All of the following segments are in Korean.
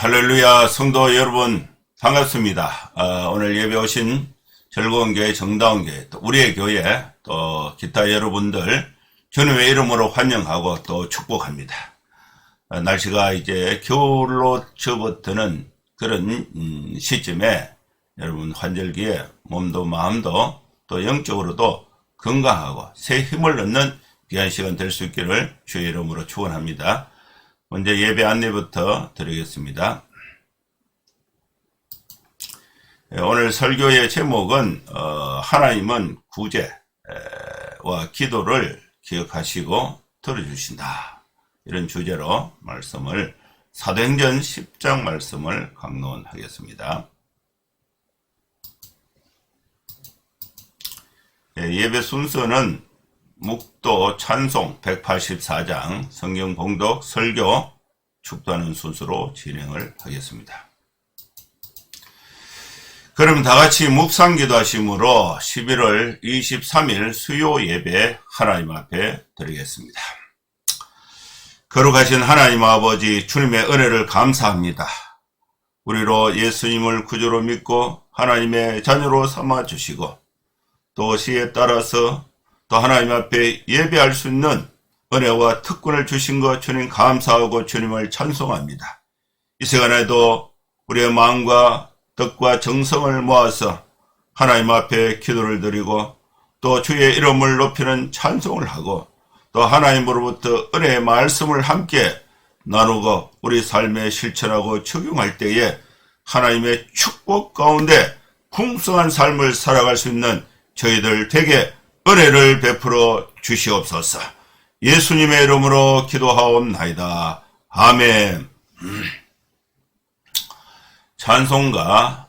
할렐루야. 성도 여러분 반갑습니다. 오늘 예배 오신 즐거운 교회, 정다운 교회, 또 우리의 교회, 또 기타 여러분들 주님의 이름으로 환영하고 또 축복합니다. 날씨가 이제 겨울로 접어드는 그런 시점에 여러분 환절기에 몸도 마음도 또 영적으로도 건강하고 새 힘을 얻는 귀한 시간 될 수 있기를 주의 이름으로 축원합니다. 먼저 예배 안내부터 드리겠습니다. 오늘 설교의 제목은 하나님은 구제와 기도를 기억하시고 들어주신다, 이런 주제로 말씀을 사도행전 10장 말씀을 강론하겠습니다. 예배 순서는 묵도 찬송 184장 성경 봉독 설교 축도하는 순서로 진행을 하겠습니다. 그럼 다같이 묵상기도 하심으로 11월 23일 수요 예배 하나님 앞에 드리겠습니다. 거룩하신 하나님 아버지, 주님의 은혜를 감사합니다. 우리로 예수님을 구주로 믿고 하나님의 자녀로 삼아주시고 또 시에 따라서 또 하나님 앞에 예배할 수 있는 은혜와 특권을 주신 것 주님 감사하고 주님을 찬송합니다. 이 시간에도 우리의 마음과 뜻과 정성을 모아서 하나님 앞에 기도를 드리고 또 주의 이름을 높이는 찬송을 하고 또 하나님으로부터 은혜의 말씀을 함께 나누고 우리 삶에 실천하고 적용할 때에 하나님의 축복 가운데 풍성한 삶을 살아갈 수 있는 저희들 되게 은혜를 베풀어 주시옵소서. 예수님의 이름으로 기도하옵나이다. 아멘. 찬송가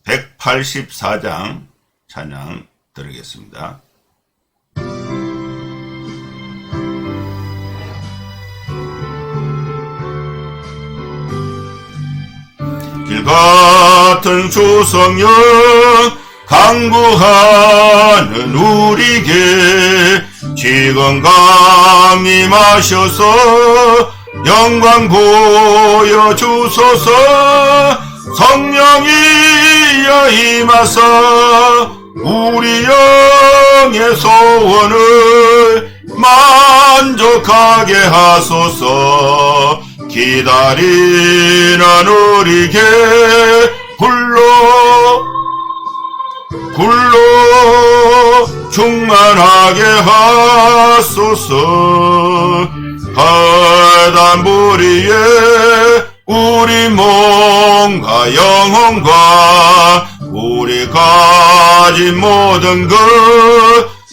184장 찬양 드리겠습니다. 길같은 주성령 강구하는 우리에게 지금 강림하셔서 영광 보여주소서. 성령이여 임하사 우리 영의 소원을 만족하게 하소서. 기다리는 우리에게 불러 충만하게 하소서. 바닷물 위에 우리 몸과 영혼과 우리 가진 모든 것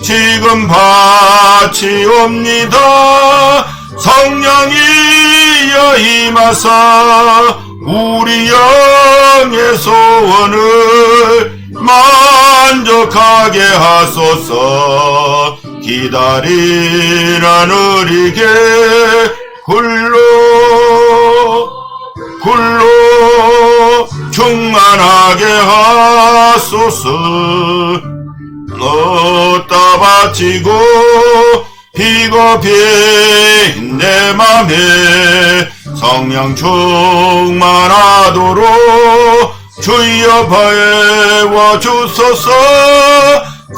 지금 바치옵니다. 성령이여 임하사 우리 영의 소원을 만족하게 하소서. 기다리는 우리에게 굴로 충만하게 하소서. 얻다 바치고 피고 빈 내 맘에 성령 충만하도록 주여 배워주소서.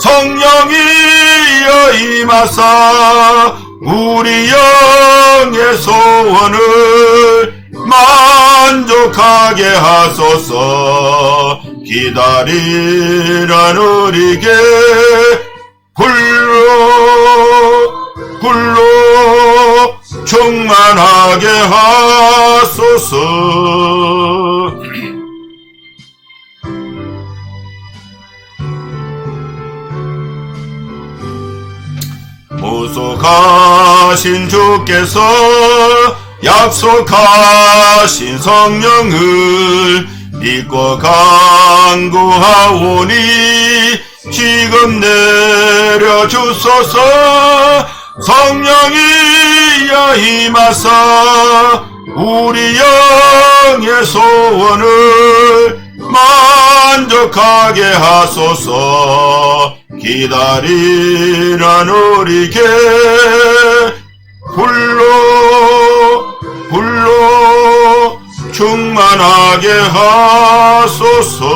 성령이여 임하사 우리 영의 소원을 만족하게 하소서. 기다리는 우리에게 불로 충만하게 하소서. 무속하신 주께서 약속하신 성령을 믿고 간구하오니 지금 내려주소서. 성령이여 임하사 우리 영의 소원을 만족하게 하소서. 기다리는 우리에게 불러 불로 충만하게 하소서.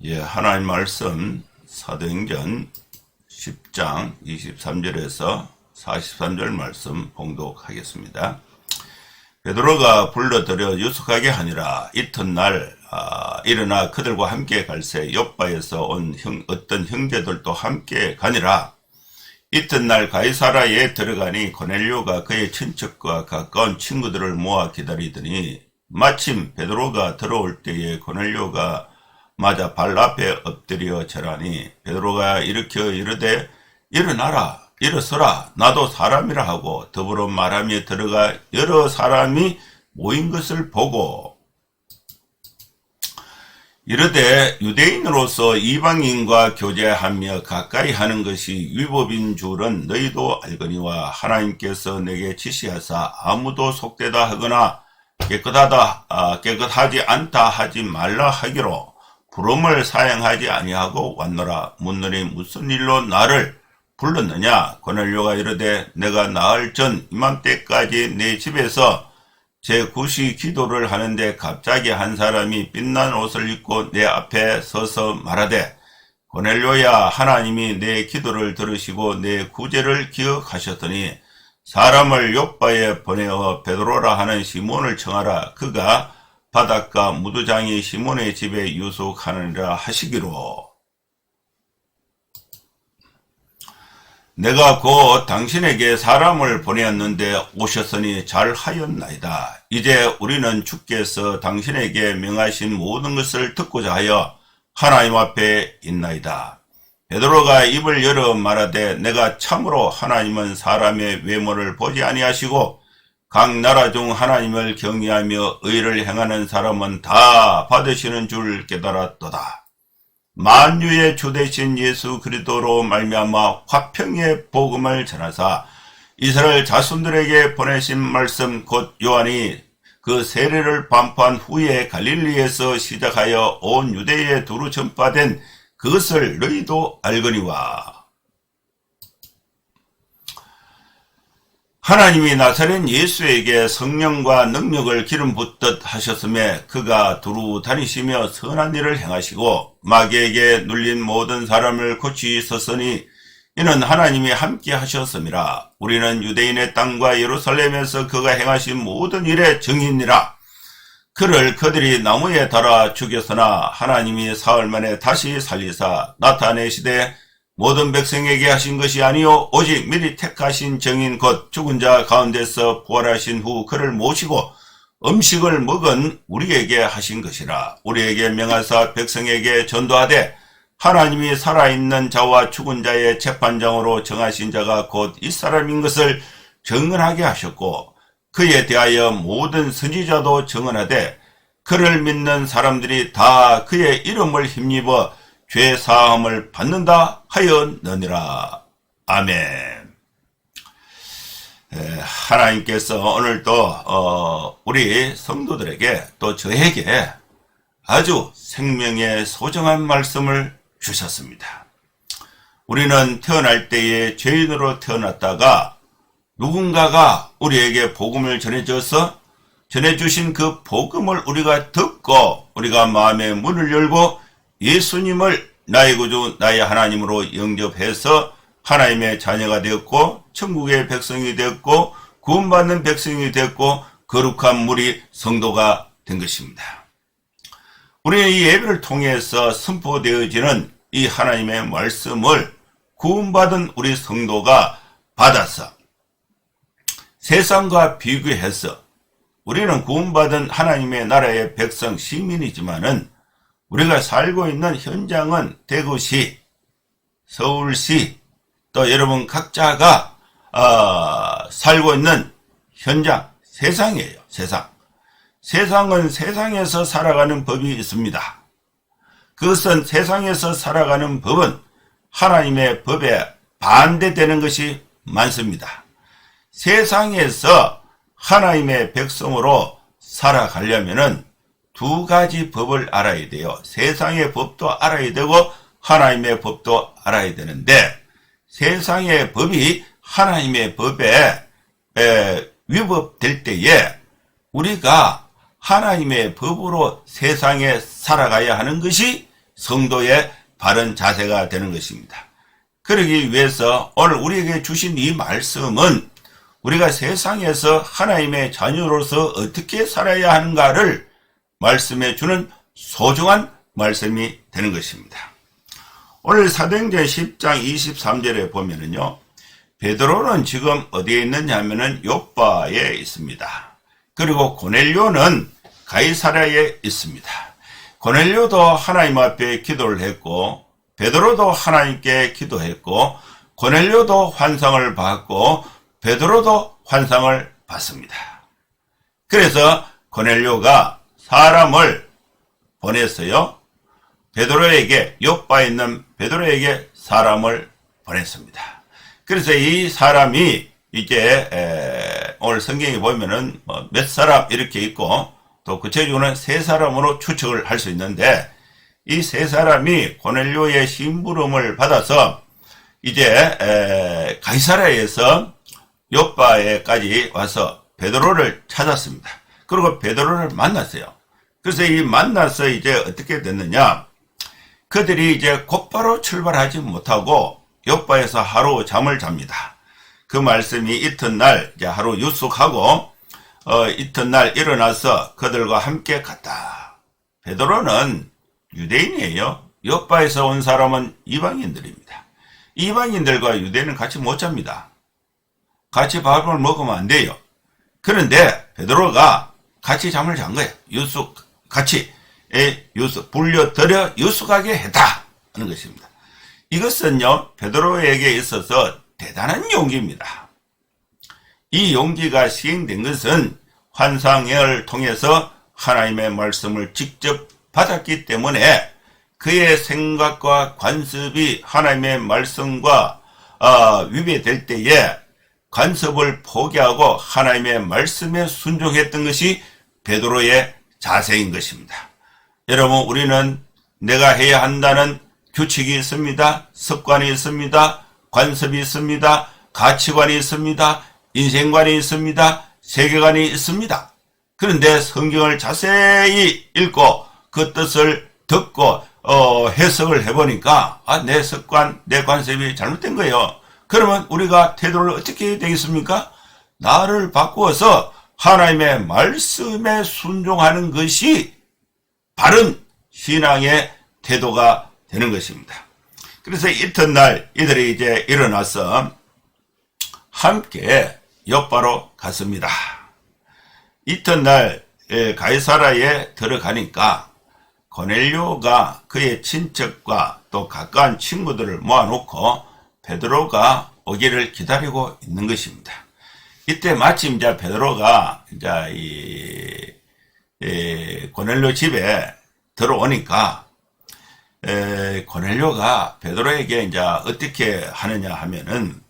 예, 하나님 말씀 사도행전 10장 23절에서 43절 말씀 봉독하겠습니다. 베드로가 불러들여 유숙하게 하니라. 이튿날 일어나 그들과 함께 갈새 욥바에서 온 어떤 형제들도 함께 가니라. 이튿날 가이사라에 들어가니 고넬료가 그의 친척과 가까운 친구들을 모아 기다리더니 마침 베드로가 들어올 때에 고넬료가 맞아 발 앞에 엎드려 절하니 베드로가 일으켜 이르되 일어나라, 일어서라, 나도 사람이라 하고 더불어 말하며 들어가 여러 사람이 모인 것을 보고 이르되 유대인으로서 이방인과 교제하며 가까이 하는 것이 위법인 줄은 너희도 알거니와 하나님께서 내게 지시하사 아무도 속되다 하거나 깨끗하지 않다 하지 말라 하기로 부름을 사양하지 아니하고 왔노라. 묻노니 무슨 일로 나를 불렀느냐? 고넬료가 이르되 내가 나흘 전 이맘때까지 내 집에서 제9시 기도를 하는데 갑자기 한 사람이 빛난 옷을 입고 내 앞에 서서 말하되 고넬료야, 하나님이 내 기도를 들으시고 내 구제를 기억하셨더니 사람을 욥바에 보내어 베드로라 하는 시몬을 청하라. 그가 바닷가 무두장이 시몬의 집에 유숙하느니라 하시기로 내가 곧 당신에게 사람을 보내었는데 오셨으니 잘하였나이다. 이제 우리는 주께서 당신에게 명하신 모든 것을 듣고자 하여 하나님 앞에 있나이다. 베드로가 입을 열어 말하되 내가 참으로 하나님은 사람의 외모를 보지 아니하시고 각 나라 중 하나님을 경외하며 의를 행하는 사람은 다 받으시는 줄 깨달았도다. 만유의 주 되신 예수 그리스도로 말미암아 화평의 복음을 전하사 이스라엘 자손들에게 보내신 말씀 곧 요한이 그 세례를 반포한 후에 갈릴리에서 시작하여 온 유대에 두루 전파된 그것을 너희도 알거니와. 하나님이 나사렛 예수에게 성령과 능력을 기름 붓듯 하셨음에 그가 두루 다니시며 선한 일을 행하시고 마귀에게 눌린 모든 사람을 고치셨으니 이는 하나님이 함께 하셨음이라. 우리는 유대인의 땅과 예루살렘에서 그가 행하신 모든 일의 증인이라. 그를 그들이 나무에 달아 죽였으나 하나님이 사흘 만에 다시 살리사 나타내시되 모든 백성에게 하신 것이 아니요 오직 미리 택하신 정인 곧 죽은 자 가운데서 부활하신 후 그를 모시고 음식을 먹은 우리에게 하신 것이라. 우리에게 명하사 백성에게 전도하되 하나님이 살아있는 자와 죽은 자의 재판장으로 정하신 자가 곧 이 사람인 것을 증언하게 하셨고 그에 대하여 모든 선지자도 증언하되 그를 믿는 사람들이 다 그의 이름을 힘입어 죄 사함을 받는다 하였느니라. 아멘. 하나님께서 오늘도 우리 성도들에게 또 저에게 아주 생명의 소중한 말씀을 주셨습니다. 우리는 태어날 때에 죄인으로 태어났다가 누군가가 우리에게 복음을 전해주신 그 복음을 우리가 듣고 우리가 마음의 문을 열고 예수님을 나의 구주 나의 하나님으로 영접해서 하나님의 자녀가 되었고 천국의 백성이 되었고 구원받는 백성이 되었고 거룩한 무리 성도가 된 것입니다. 우리는 이 예배를 통해서 선포되어지는 이 하나님의 말씀을 구원받은 우리 성도가 받아서 세상과 비교해서 우리는 구원받은 하나님의 나라의 백성 시민이지만은 우리가 살고 있는 현장은 대구시, 서울시, 또 여러분 각자가 살고 있는 현장, 세상이에요. 세상. 세상은 세상에서 살아가는 법이 있습니다. 그것은 세상에서 살아가는 법은 하나님의 법에 반대되는 것이 많습니다. 세상에서 하나님의 백성으로 살아가려면은 두 가지 법을 알아야 돼요. 세상의 법도 알아야 되고 하나님의 법도 알아야 되는데, 세상의 법이 하나님의 법에 위법될 때에 우리가 하나님의 법으로 세상에 살아가야 하는 것이 성도의 바른 자세가 되는 것입니다. 그러기 위해서 오늘 우리에게 주신 이 말씀은 우리가 세상에서 하나님의 자녀로서 어떻게 살아야 하는가를 말씀해 주는 소중한 말씀이 되는 것입니다. 오늘 사도행전 10장 23절에 보면은요, 베드로는 지금 어디에 있느냐 하면은 요빠에 있습니다. 그리고 고넬료는 가이사랴에 있습니다. 고넬료도 하나님 앞에 기도를 했고, 베드로도 하나님께 기도했고, 고넬료도 환상을 받고, 베드로도 환상을 받습니다. 그래서 고넬료가 사람을 보냈어요. 베드로에게, 요빠에 있는 베드로에게 사람을 보냈습니다. 그래서 이 사람이 이제 오늘 성경에 보면은 몇 사람 이렇게 있고, 또 구체적으로는 세 사람으로 추측을 할 수 있는데, 이 세 사람이 고넬료의 심부름을 받아서 이제 가이사랴에서 요빠에까지 와서 베드로를 찾았습니다. 그리고 베드로를 만났어요. 그래서 이 만나서 이제 어떻게 됐느냐, 그들이 이제 곧바로 출발하지 못하고 요빠에서 하루 잠을 잡니다. 그 말씀이 이튿날 이제 하루 유숙하고 이튿날 일어나서 그들과 함께 갔다. 베드로는 유대인이에요. 요빠에서 온 사람은 이방인들입니다. 이방인들과 유대인은 같이 못 잡니다. 같이 밥을 먹으면 안 돼요. 그런데 베드로가 같이 잠을 잔 거예요. 같이 불려들여 유숙하게 했다 하는 것입니다. 이것은요, 베드로에게 있어서 대단한 용기입니다. 이 용기가 시행된 것은 환상을 통해서 하나님의 말씀을 직접 받았기 때문에 그의 생각과 관습이 하나님의 말씀과 위배될 때에 관습을 포기하고 하나님의 말씀에 순종했던 것이 베드로의 자세인 것입니다. 여러분, 우리는 내가 해야 한다는 규칙이 있습니다. 습관이 있습니다. 관습이 있습니다. 가치관이 있습니다. 인생관이 있습니다. 세계관이 있습니다. 그런데 성경을 자세히 읽고 그 뜻을 듣고 해석을 해보니까 내 습관, 내 관습이 잘못된 거예요. 그러면 우리가 태도를 어떻게 해야 되겠습니까? 나를 바꾸어서 하나님의 말씀에 순종하는 것이 바른 신앙의 태도가 되는 것입니다. 그래서 이튿날 이들이 이제 일어나서 함께 요빠로 갔습니다. 이튿날 가이사랴에 들어가니까 고넬료가 그의 친척과 또 가까운 친구들을 모아놓고 베드로가 오기를 기다리고 있는 것입니다. 이때 마침 이제 베드로가 이제 고넬료 집에 들어오니까 고넬료가 베드로에게 이제 어떻게 하느냐 하면은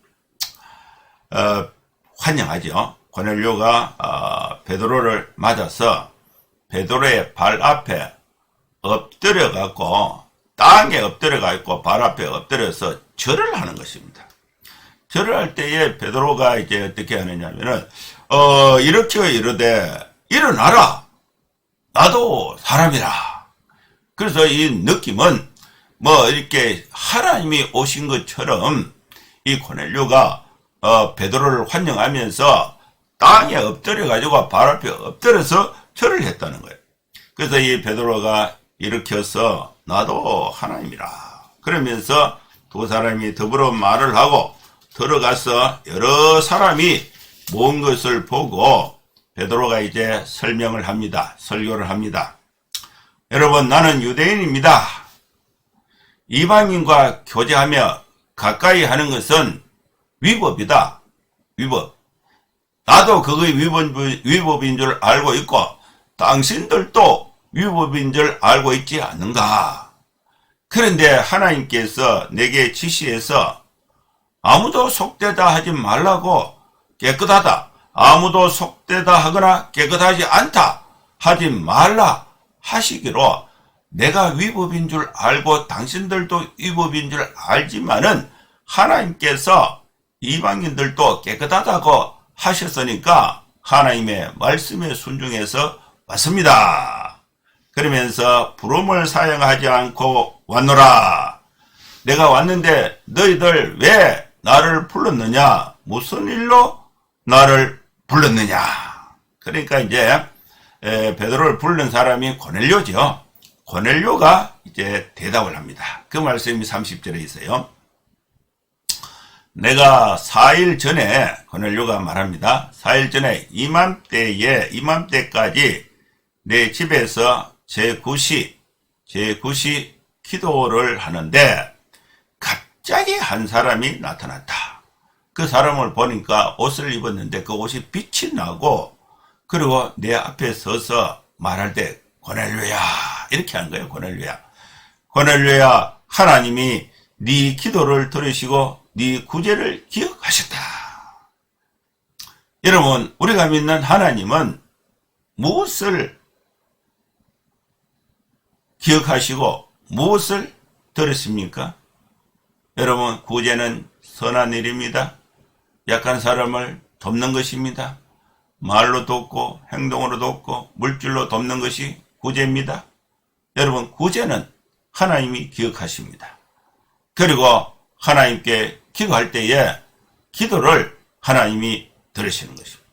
환영하죠. 고넬료가 베드로를 맞아서 베드로의 발 앞에 엎드려 갖고 땅에 엎드려 갖고 발 앞에 엎드려서 절을 하는 것입니다. 절을 할 때에 베드로가 이제 어떻게 하느냐면은 이렇게 이르되 일어나라, 나도 사람이라. 그래서 이 느낌은 이렇게 하나님이 오신 것처럼 이 고넬료가 베드로를 환영하면서 땅에 엎드려 가지고 발 앞에 엎드려서 절을 했다는 거예요. 그래서 이 베드로가 일으켜서 나도 하나님이라 그러면서 두 사람이 더불어 말을 하고 들어가서 여러 사람이 모은 것을 보고 베드로가 이제 설명을 합니다. 설교를 합니다. 여러분, 나는 유대인입니다. 이방인과 교제하며 가까이 하는 것은 위법이다. 위법. 나도 그것이 위법인 줄 알고 있고 당신들도 위법인 줄 알고 있지 않는가. 그런데 하나님께서 내게 지시해서 아무도 속되다 하지 말라고 깨끗하다, 아무도 속되다 하거나 깨끗하지 않다 하지 말라 하시기로 내가 위법인 줄 알고 당신들도 위법인 줄 알지만은 하나님께서 이방인들도 깨끗하다고 하셨으니까 하나님의 말씀에 순종해서 왔습니다. 그러면서 부름을 사용하지 않고 왔노라. 내가 왔는데 너희들 왜 나를 불렀느냐? 무슨 일로 나를 불렀느냐? 그러니까 이제 베드로를 부른 사람이 고넬료죠. 고넬료가 이제 대답을 합니다. 그 말씀이 30절에 있어요. 내가 4일 전에, 고넬료가 말합니다. 4일 전에 이맘때까지 내 집에서 제9시 기도를 하는데 갑자기 한 사람이 나타났다. 그 사람을 보니까 옷을 입었는데 그 옷이 빛이 나고 그리고 내 앞에 서서 말할 때 고넬료야 이렇게 한 거예요. 고넬료야 하나님이 네 기도를 들으시고 네 구제를 기억하셨다. 여러분 우리가 믿는 하나님은 무엇을 기억하시고 무엇을 들으십니까? 여러분 구제는 선한 일입니다. 약한 사람을 돕는 것입니다. 말로 돕고 행동으로 돕고 물질로 돕는 것이 구제입니다. 여러분 구제는 하나님이 기억하십니다. 그리고 하나님께 기도할 때에 기도를 하나님이 들으시는 것입니다.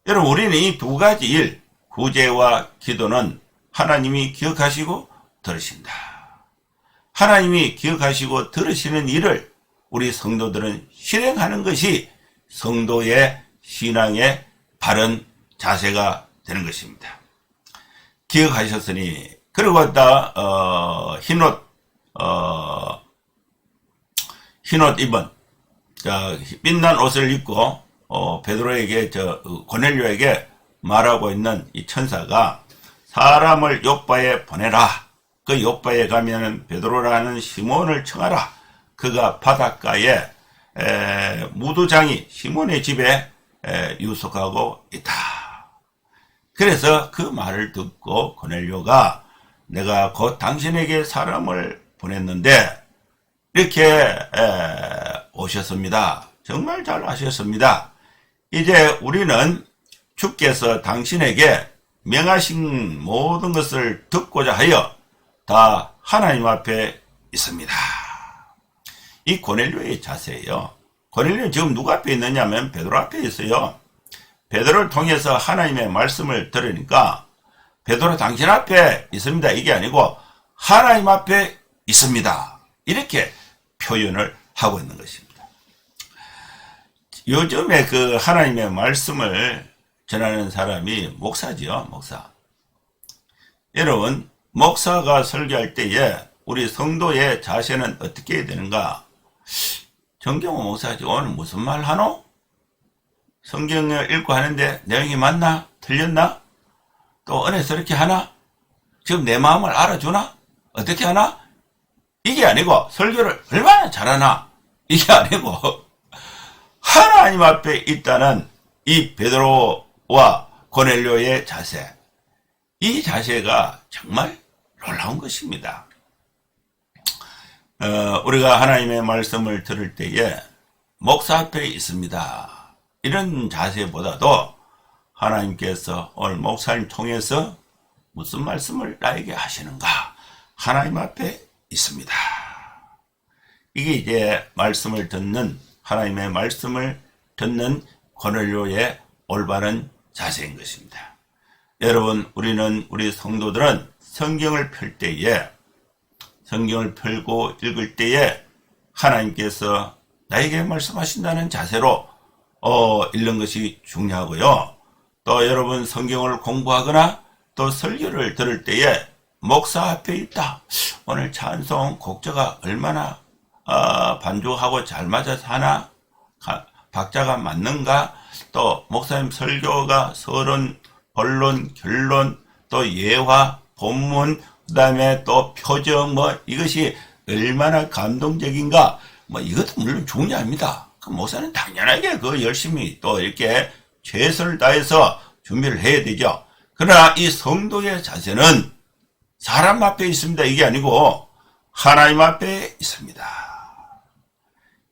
여러분 우리는 이 두 가지 일, 구제와 기도는 하나님이 기억하시고 들으신다. 하나님이 기억하시고 들으시는 일을 우리 성도들은 실행하는 것이 성도의 신앙의 바른 자세가 되는 것입니다. 기억하셨으니 그리고 다 흰옷 입은 빛난 옷을 입고 베드로에게 고넬료에게 말하고 있는 이 천사가 사람을 요빠에 보내라. 그 요빠에 가면은 베드로라는 시몬을 청하라. 그가 바닷가에 무도장이 시몬의 집에 유숙하고 있다. 그래서 그 말을 듣고 고넬료가 내가 곧 당신에게 사람을 보냈는데 이렇게 오셨습니다. 정말 잘 하셨습니다. 이제 우리는 주께서 당신에게 명하신 모든 것을 듣고자 하여 다 하나님 앞에 있습니다. 이 고넬료의 자세예요. 고넬료는 지금 누구 앞에 있느냐면 베드로 앞에 있어요. 베드로를 통해서 하나님의 말씀을 들으니까 베드로 당신 앞에 있습니다. 이게 아니고 하나님 앞에 있습니다. 이렇게 표현을 하고 있는 것입니다. 요즘에 그 하나님의 말씀을 전하는 사람이 목사지요, 목사. 여러분, 목사가 설교할 때에 우리 성도의 자세는 어떻게 해야 되는가? 정경호 목사지 오늘 무슨 말 하노? 성경을 읽고 하는데 내용이 맞나? 틀렸나? 또 은혜서 이렇게 하나? 지금 내 마음을 알아주나? 어떻게 하나? 이게 아니고 설교를 얼마나 잘하나? 이게 아니고 하나님 앞에 있다는 이 베드로와 고넬료의 자세, 이 자세가 정말 놀라운 것입니다. 우리가 하나님의 말씀을 들을 때에 목사 앞에 있습니다. 이런 자세보다도 하나님께서 오늘 목사님 통해서 무슨 말씀을 나에게 하시는가? 하나님 앞에 있습니다. 이게 이제 말씀을 듣는, 하나님의 말씀을 듣는 고넬료의 올바른 자세인 것입니다. 여러분, 우리 성도들은 성경을 펼 때에, 성경을 펼고 읽을 때에 하나님께서 나에게 말씀하신다는 자세로 읽는 것이 중요하고요. 또 여러분 성경을 공부하거나 또 설교를 들을 때에 목사 앞에 있다. 오늘 찬송 곡조가 얼마나 반주하고 잘 맞아서 하나, 박자가 맞는가, 또 목사님 설교가 서론, 본론, 결론, 또 예화, 본문, 그 다음에 또 표정, 이것이 얼마나 감동적인가, 이것도 물론 중요합니다. 그 목사는 당연하게 열심히 또 이렇게 최선을 다해서 준비를 해야 되죠. 그러나 이 성도의 자세는 사람 앞에 있습니다. 이게 아니고 하나님 앞에 있습니다.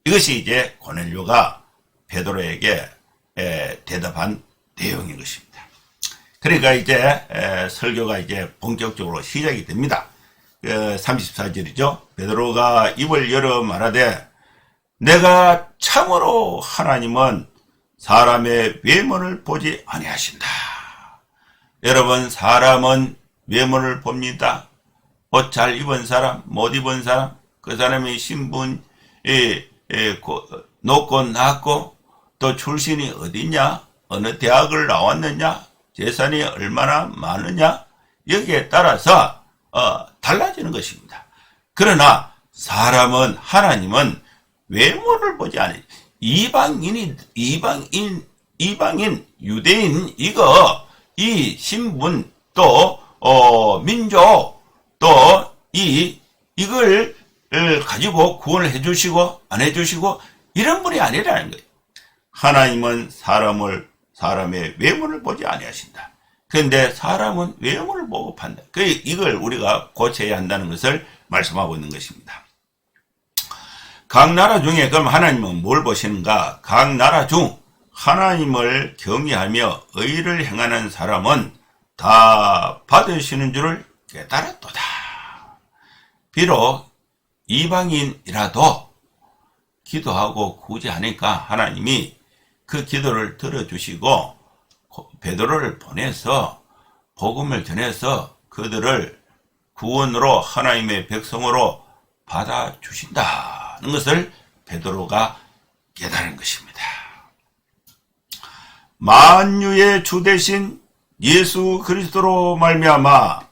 이것이 이제 고넬료가 베드로에게 대답한 내용인 것입니다. 그러니까 이제 설교가 이제 본격적으로 시작이 됩니다. 34절이죠. 베드로가 입을 열어 말하되 내가 참으로 하나님은 사람의 외모를 보지 아니하신다. 여러분, 사람은 외모를 봅니다. 옷 잘 입은 사람, 못 입은 사람, 그 사람의 신분이 높고 낮고 또 출신이 어디냐, 어느 대학을 나왔느냐, 재산이 얼마나 많으냐, 여기에 따라서 달라지는 것입니다. 그러나 하나님은 외모를 보지 않아요. 이방인, 유대인, 이 신분, 또, 민족, 또, 이걸 가지고 구원을 해주시고, 안 해주시고, 이런 분이 아니라는 거예요. 하나님은 사람의 외모를 보지 아니하신다. 그런데 사람은 외모를 보고 판다. 이걸 우리가 고쳐야 한다는 것을 말씀하고 있는 것입니다. 각 나라 중에 그럼 하나님은 뭘 보시는가? 각 나라 중 하나님을 경외하며 의를 행하는 사람은 다 받으시는 줄을 깨달았도다. 비록 이방인이라도 기도하고 구제하니까 하나님이 그 기도를 들어주시고 베드로를 보내서 복음을 전해서 그들을 구원으로 하나님의 백성으로 받아주신다는 것을 베드로가 깨달은 것입니다. 만유의 주 되신 예수 그리스도로 말미암아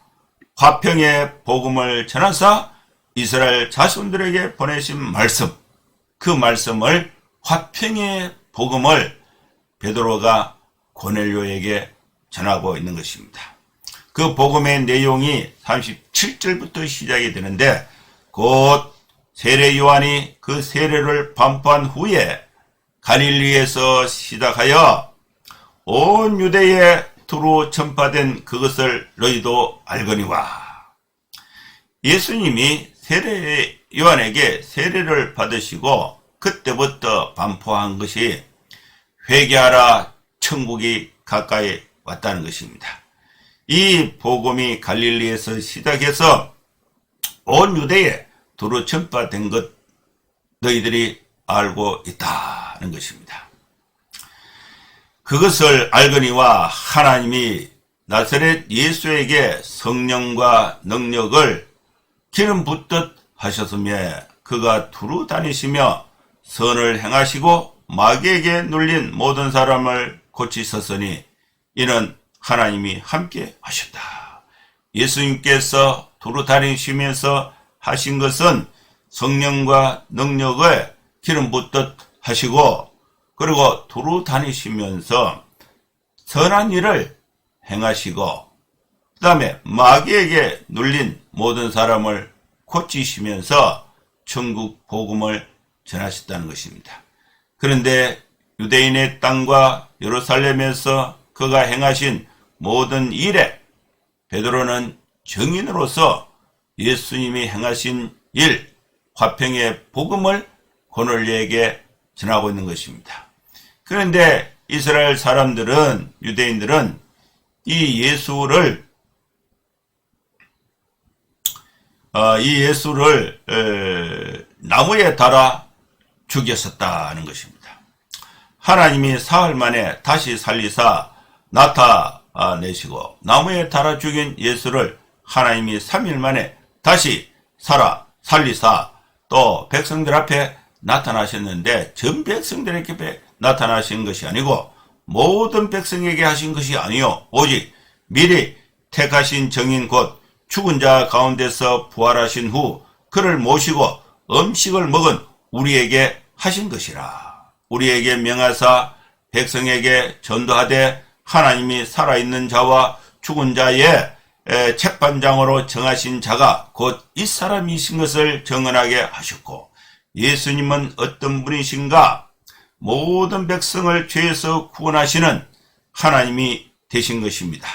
화평의 복음을 전하사 이스라엘 자손들에게 보내신 말씀, 그 말씀을 화평의 복음을 베드로가 고넬료에게 전하고 있는 것입니다. 그 복음의 내용이 37절부터 시작이 되는데 곧 세례 요한이 그 세례를 반포한 후에 갈릴리에서 시작하여 온 유대에 두루 전파된 그것을 너희도 알거니와. 예수님이 세례 요한에게 세례를 받으시고 그때부터 반포한 것이 회개하라, 천국이 가까이 왔다는 것입니다. 이 복음이 갈릴리에서 시작해서 온 유대에 두루 전파된 것 너희들이 알고 있다는 것입니다. 그것을 알거니와 하나님이 나사렛 예수에게 성령과 능력을 기름 붓듯 하셨으며 그가 두루 다니시며 선을 행하시고 마귀에게 눌린 모든 사람을 고치셨으니 이는 하나님이 함께 하셨다. 예수님께서 두루 다니시면서 하신 것은 성령과 능력을 기름 붓듯 하시고 그리고 두루 다니시면서 선한 일을 행하시고 그 다음에 마귀에게 눌린 모든 사람을 고치시면서 천국 복음을 전하셨다는 것입니다. 그런데 유대인의 땅과 예루살렘에서 그가 행하신 모든 일에 베드로는 증인으로서 예수님이 행하신 일, 화평의 복음을 고넬료에게 전하고 있는 것입니다. 그런데 이스라엘 사람들은, 유대인들은 이 예수를 나무에 달아 죽였었다는 것입니다. 하나님이 사흘 만에 다시 살리사 나타내시고 나무에 달아 죽인 예수를 하나님이 3일 만에 다시 살리사 또 백성들 앞에 나타나셨는데 전 백성들에게 나타나신 것이 아니고 모든 백성에게 하신 것이 아니요 오직 미리 택하신 정인 곧 죽은 자 가운데서 부활하신 후 그를 모시고 음식을 먹은 우리에게 하신 것이라. 우리에게 명하사 백성에게 전도하되 하나님이 살아있는 자와 죽은 자의 책반장으로 정하신 자가 곧 이 사람이신 것을 정언하게 하셨고 예수님은 어떤 분이신가? 모든 백성을 죄에서 구원하시는 하나님이 되신 것입니다.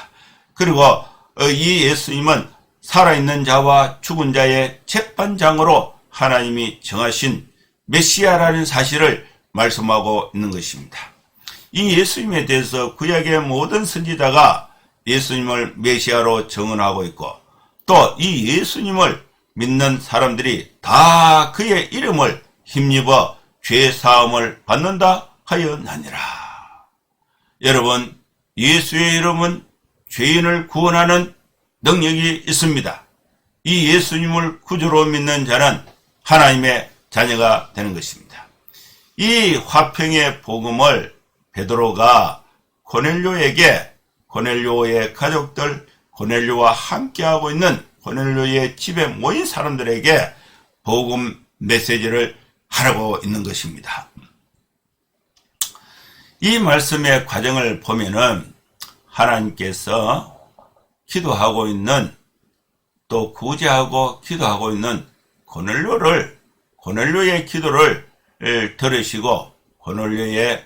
그리고 이 예수님은 살아있는 자와 죽은 자의 재판장으로 하나님이 정하신 메시아라는 사실을 말씀하고 있는 것입니다. 이 예수님에 대해서 구약의 모든 선지자가 예수님을 메시아로 증언하고 있고, 또 이 예수님을 믿는 사람들이 다 그의 이름을 힘입어 죄 사함을 받는다 하였나니라. 여러분, 예수의 이름은 죄인을 구원하는 능력이 있습니다. 이 예수님을 구주로 믿는 자는 하나님의 자녀가 되는 것입니다. 이 화평의 복음을 베드로가 고넬료의 가족들, 고넬료와 함께하고 있는 고넬료의 집에 모인 사람들에게 복음 메시지를 하라고 있는 것입니다. 이 말씀의 과정을 보면은 하나님께서 기도하고 있는, 또 구제하고 기도하고 있는 고넬료의 기도를 들으시고 고넬료의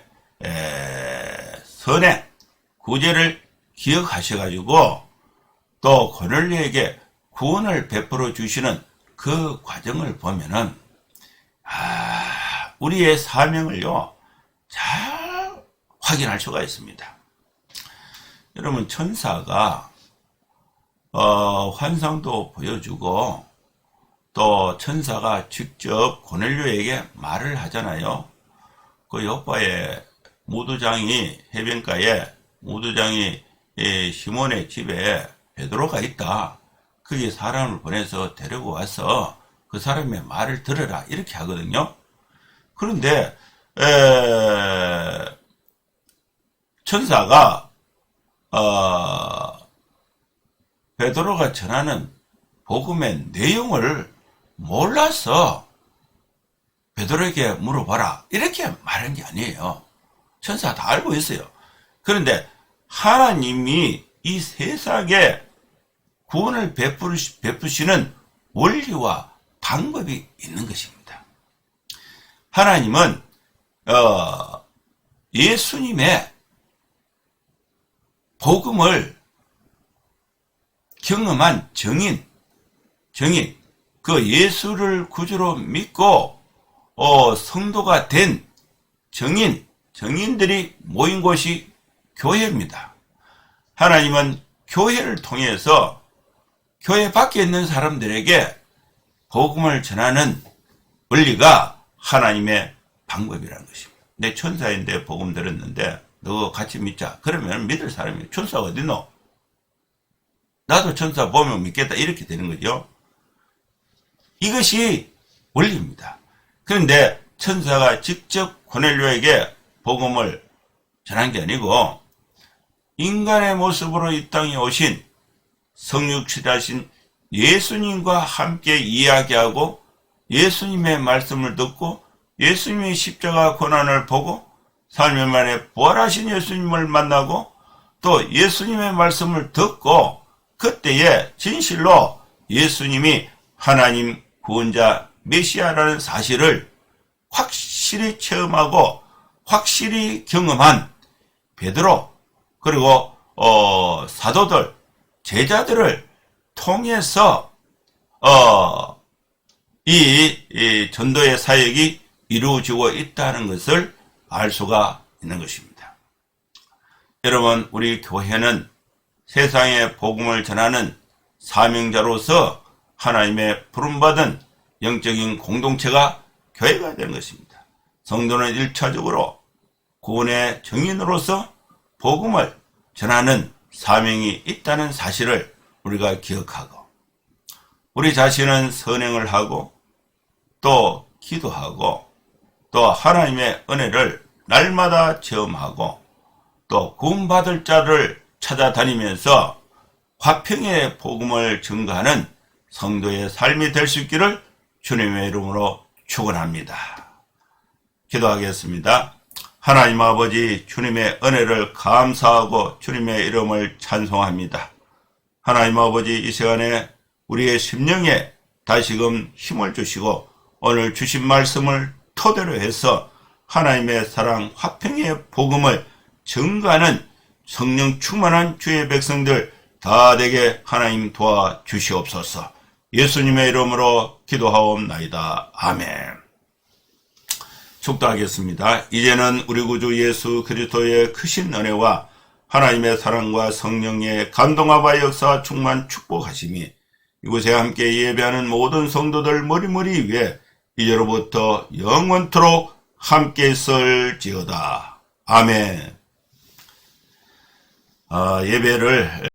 선행, 구제를 기억하셔가지고 또 고넬료에게 구원을 베풀어 주시는 그 과정을 보면은, 우리의 사명을요, 잘 확인할 수가 있습니다. 여러분, 천사가 환상도 보여주고, 또 천사가 직접 고넬료에게 말을 하잖아요. 그 옆바에 무두장이, 해변가에 무두장이 시몬의 집에 베드로가 있다. 거기 사람을 보내서 데리고 와서 그 사람의 말을 들으라, 이렇게 하거든요. 그런데 천사가 베드로가 전하는 복음의 내용을 몰라서 베드로에게 물어봐라, 이렇게 말한 게 아니에요. 천사가 다 알고 있어요. 그런데 하나님이 이 세상에 구원을 베푸시는 원리와 방법이 있는 것입니다. 하나님은 예수님의 복음을 경험한 정인, 그 예수를 구주로 믿고 성도가 된 정인들이 모인 곳이 교회입니다. 하나님은 교회를 통해서 교회 밖에 있는 사람들에게 복음을 전하는 원리가 하나님의 방법이라는 것입니다. 내 천사인데 복음 들었는데 너 같이 믿자. 그러면 믿을 사람이, 천사 어디노? 나도 천사 보면 믿겠다, 이렇게 되는 거죠. 이것이 원리입니다. 그런데 천사가 직접 고넬료에게 복음을 전한 게 아니고 인간의 모습으로 이 땅에 오신 성육신하신 예수님과 함께 이야기하고 예수님의 말씀을 듣고 예수님의 십자가 고난을 보고 3일 만에 부활하신 예수님을 만나고 또 예수님의 말씀을 듣고 그때에 진실로 예수님이 하나님 구원자 메시아라는 사실을 확실히 체험하고 확실히 경험한 베드로, 그리고 사도들, 제자들을 통해서 이 전도의 사역이 이루어지고 있다는 것을 알 수가 있는 것입니다. 여러분, 우리 교회는 세상에 복음을 전하는 사명자로서 하나님의 부름받은 영적인 공동체가 교회가 되는 것입니다. 성도는 1차적으로 구원의 정인으로서 복음을 전하는 사명이 있다는 사실을 우리가 기억하고, 우리 자신은 선행을 하고 또 기도하고 또 하나님의 은혜를 날마다 체험하고 또 구원받을 자를 찾아다니면서 화평의 복음을 증거하는 성도의 삶이 될 수 있기를 주님의 이름으로 축원합니다. 기도하겠습니다. 하나님 아버지, 주님의 은혜를 감사하고 주님의 이름을 찬송합니다. 하나님 아버지, 이 시간에 우리의 심령에 다시금 힘을 주시고 오늘 주신 말씀을 토대로 해서 하나님의 사랑 화평의 복음을 증거하는 성령 충만한 주의 백성들 다 되게 하나님 도와주시옵소서. 예수님의 이름으로 기도하옵나이다. 아멘. 축도하겠습니다. 이제는 우리 구주 예수 그리스도의 크신 은혜와 하나님의 사랑과 성령의 감동하바 역사 충만 축복하심이 이곳에 함께 예배하는 모든 성도들 머리머리 위에 이제로부터 영원토록 함께 있을지어다. 아멘. 예배를